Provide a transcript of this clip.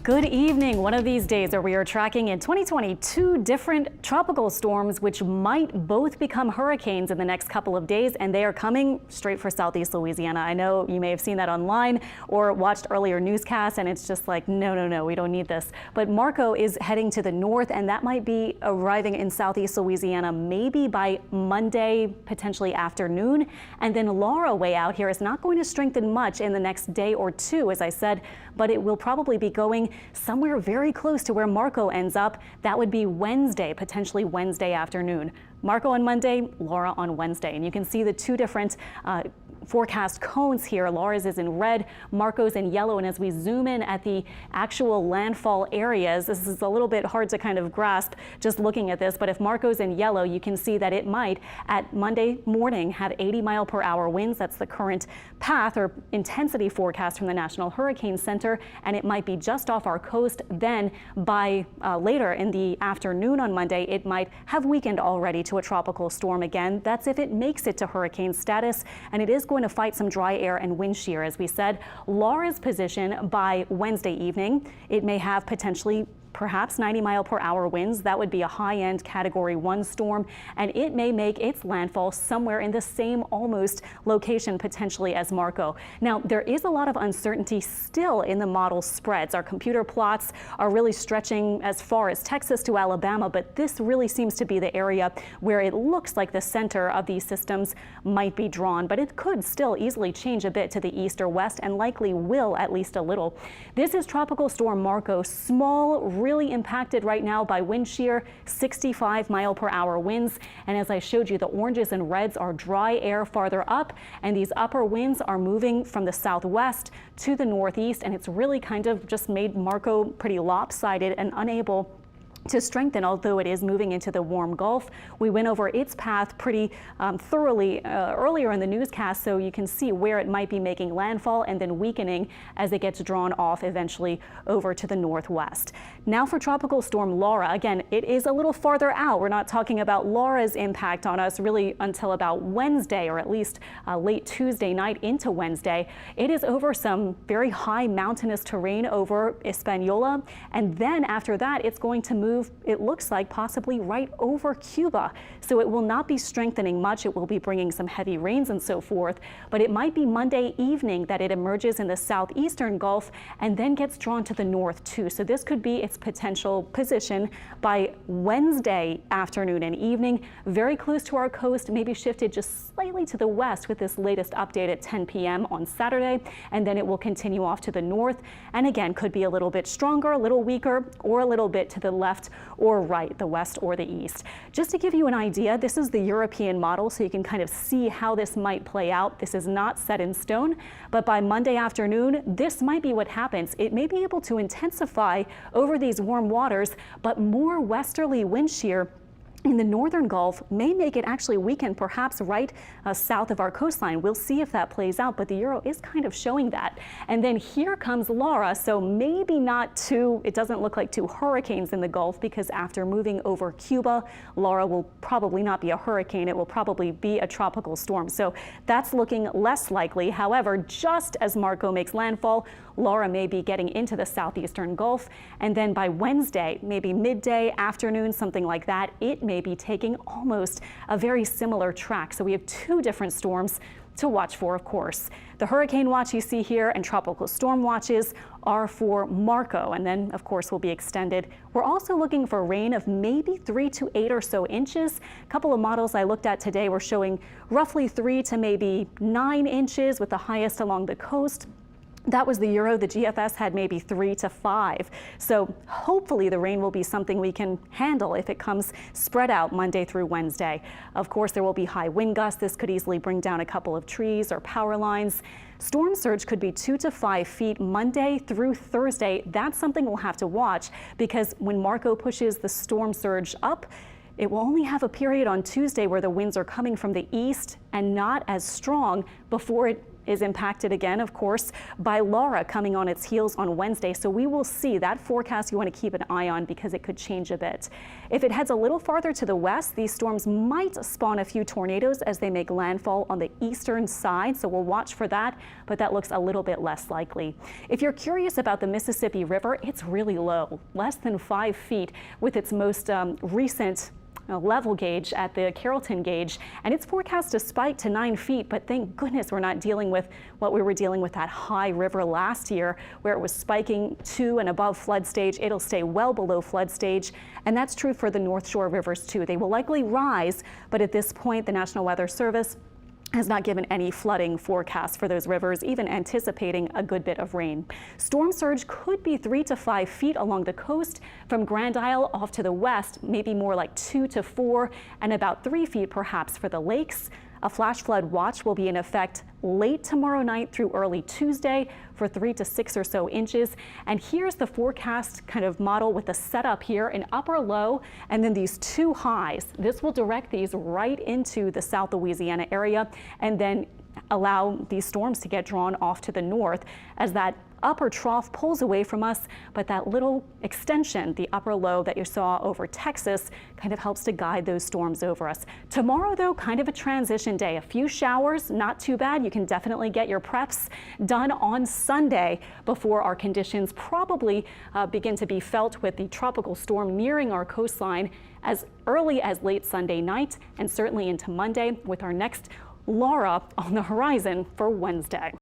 Good evening. One of these days we are tracking in 2022 different tropical storms which might both become hurricanes in the next couple of days, and they are coming straight for southeast Louisiana. I know you may have seen that online or watched earlier newscasts, and it's just like, no, we don't need this. But Marco is heading to the north, and that might be arriving in southeast Louisiana maybe by Monday, potentially afternoon. And then Laura way out here is not going to strengthen much in the next day or two, as I said, but it will probably be going somewhere very close to where Marco ends up. That would be Wednesday, potentially Wednesday afternoon. Marco on Monday, Laura on Wednesday. And you can see the two different forecast cones here. Laura's is in red, Marco's in yellow. And as we zoom in at the actual landfall areas, this is a little bit hard to kind of grasp just looking at this, but if Marco's in yellow, you can see that it might at Monday morning have 80-mile-per-hour winds. That's the current path or intensity forecast from the National Hurricane Center, and it might be just off our coast. Then by later in the afternoon on Monday, it might have weakened already to a tropical storm again. That's if it makes it to hurricane status, and it is going to fight some dry air and wind shear. As we said, Laura's position by Wednesday evening, it may have potentially perhaps 90-mile-per-hour winds. That would be a high-end Category 1 storm, and it may make its landfall somewhere in the same almost location potentially as Marco. Now, there is a lot of uncertainty still in the model spreads. Our computer plots are really stretching as far as Texas to Alabama, but this really seems to be the area where it looks like the center of these systems might be drawn, but it could still easily change a bit to the east or west, and likely will at least a little. This is Tropical Storm Marco, small, really impacted right now by wind shear, 65-mile-per-hour winds. And as I showed you, the oranges and reds are dry air farther up, and these upper winds are moving from the southwest to the northeast, and it's really kind of just made Marco pretty lopsided and unable to strengthen, although it is moving into the warm Gulf. We went over its path pretty thoroughly earlier in the newscast, so you can see where it might be making landfall and then weakening as it gets drawn off eventually over to the northwest. Now for Tropical Storm Laura, again, it is a little farther out. We're not talking about Laura's impact on us really until about Wednesday, or at least late Tuesday night into Wednesday. It is over some very high mountainous terrain over Hispaniola, and then after that, it's going to move, it looks like, possibly right over Cuba. So it will not be strengthening much. It will be bringing some heavy rains and so forth, but it might be Monday evening that it emerges in the southeastern Gulf and then gets drawn to the north too. So this could be its potential position by Wednesday afternoon and evening, very close to our coast, maybe shifted just slightly to the west with this latest update at 10 p.m. on Saturday, and then it will continue off to the north, and again could be a little bit stronger, a little weaker, or a little bit to the left or right, the west or the east. Just to give you an idea, this is the European model, so you can kind of see how this might play out. This is not set in stone, but by Monday afternoon, this might be what happens. It may be able to intensify over these warm waters, but more westerly wind shear in the northern Gulf may make it actually weaken, perhaps right south of our coastline. We'll see if that plays out, but the Euro is kind of showing that. And then here comes Laura, so maybe not two, it doesn't look like two hurricanes in the Gulf, because after moving over Cuba, Laura will probably not be a hurricane, it will probably be a tropical storm. So that's looking less likely. However, just as Marco makes landfall, Laura may be getting into the southeastern Gulf, and then by Wednesday, maybe midday, afternoon, something like that, it may be taking almost a very similar track. So we have two different storms to watch for, of course. The hurricane watch you see here and tropical storm watches are for Marco, and then of course will be extended. We're also looking for rain of maybe 3 to 8 or so inches. A couple of models I looked at today were showing roughly 3 to maybe 9 inches, with the highest along the coast. That was the Euro. The GFS had maybe 3 to 5. So hopefully the rain will be something we can handle if it comes spread out Monday through Wednesday. Of course, there will be high wind gusts. This could easily bring down a couple of trees or power lines. Storm surge could be 2 to 5 feet Monday through Thursday. That's something we'll have to watch, because when Marco pushes the storm surge up, it will only have a period on Tuesday where the winds are coming from the east and not as strong before it is impacted again, of course, by Laura coming on its heels on Wednesday. So we will see that forecast you want to keep an eye on because it could change a bit. If it heads a little farther to the west, these storms might spawn a few tornadoes as they make landfall on the eastern side. So we'll watch for that, but that looks a little bit less likely. If you're curious about the Mississippi River, it's really low, less than 5 feet with its most recent level gauge at the Carrollton gauge, and it's forecast to spike to 9 feet, but thank goodness we're not dealing with what we were dealing with that high river last year where it was spiking to and above flood stage. It'll stay well below flood stage, and that's true for the North Shore rivers too. They will likely rise, but at this point the National Weather Service has not given any flooding forecast for those rivers, even anticipating a good bit of rain. Storm surge could be 3 to 5 feet along the coast from Grand Isle off to the west, maybe more like 2 to 4 and about 3 feet perhaps for the lakes. A flash flood watch will be in effect late tomorrow night through early Tuesday for 3 to 6 or so inches. And here's the forecast kind of model with the setup here, an upper low and then these two highs. This will direct these right into the South Louisiana area and then allow these storms to get drawn off to the north as that upper trough pulls away from us, but that little extension, the upper low that you saw over Texas, kind of helps to guide those storms over us. Tomorrow, though, kind of a transition day. A few showers, not too bad. You can definitely get your preps done on Sunday before our conditions probably begin to be felt with the tropical storm nearing our coastline as early as late Sunday night and certainly into Monday with our next Laura on the horizon for Wednesday.